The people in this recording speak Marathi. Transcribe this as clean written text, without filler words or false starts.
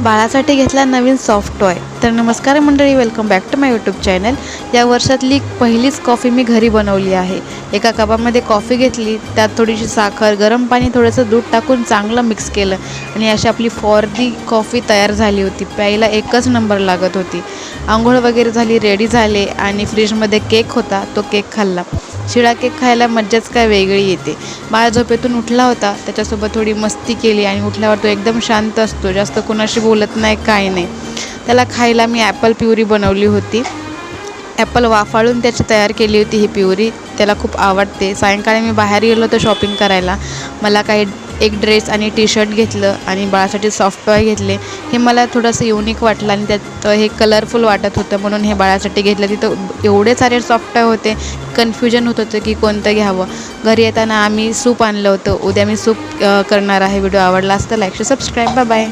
बाळासाठी घेतला नवीन सॉफ्ट टॉय. तर नमस्कार मंडळी, welcome back to my YouTube channel. या वर्षातली पहिलीच कॉफी मी घरी बनवली आहे. एका कपामध्ये कॉफी घेतली, त्यात थोडीशी साखर, गरम पाणी, थोडंसं दूध टाकून चांगलं मिक्स केलं आणि अशी आपली फॉर्दी कॉफी तयार झाली होती. प्यायला एकच नंबर लागत होती. आंघोळ वगैरे झाली, रेडी झाले आणि फ्रीजमध्ये केक होता, तो केक खाल्ला. शिळा केक खायला मज्जाच काय वेगळी येते. बाळ झोपेतून उठला होता, त्याच्यासोबत थोडी मस्ती केली आणि उठल्यावर तो एकदम शांत असतो, जास्त कोणाशी बोलत नाही, काय नाही. त्याला खायला मी ॲपल प्युरी बनवली होती. ॲपल वाफाळून त्याची तयार केली होती ही प्युरी. त्याला खूप आवडते. सायंकाळी मी बाहेर गेलो होतो शॉपिंग करायला. मला एक ड्रेस आणि टी शर्ट घेतलं आणि बाळासाठी सॉफ्ट टॉय घेतले. हे मला थोडंसं युनिक वाटलं आणि त्यात हे कलरफुल वाटत होतं, म्हणून हे बाळासाठी घेतलं. तिथं एवढे सारे सॉफ्ट टॉय होते, कन्फ्युजन होत होतं की कोणतं घ्यावं. घरी येताना आम्ही सूप आणलं होतं. उद्या मी सूप करणार आहे. व्हिडिओ आवडला असता लाईक, सबस्क्राईब. Bye bye.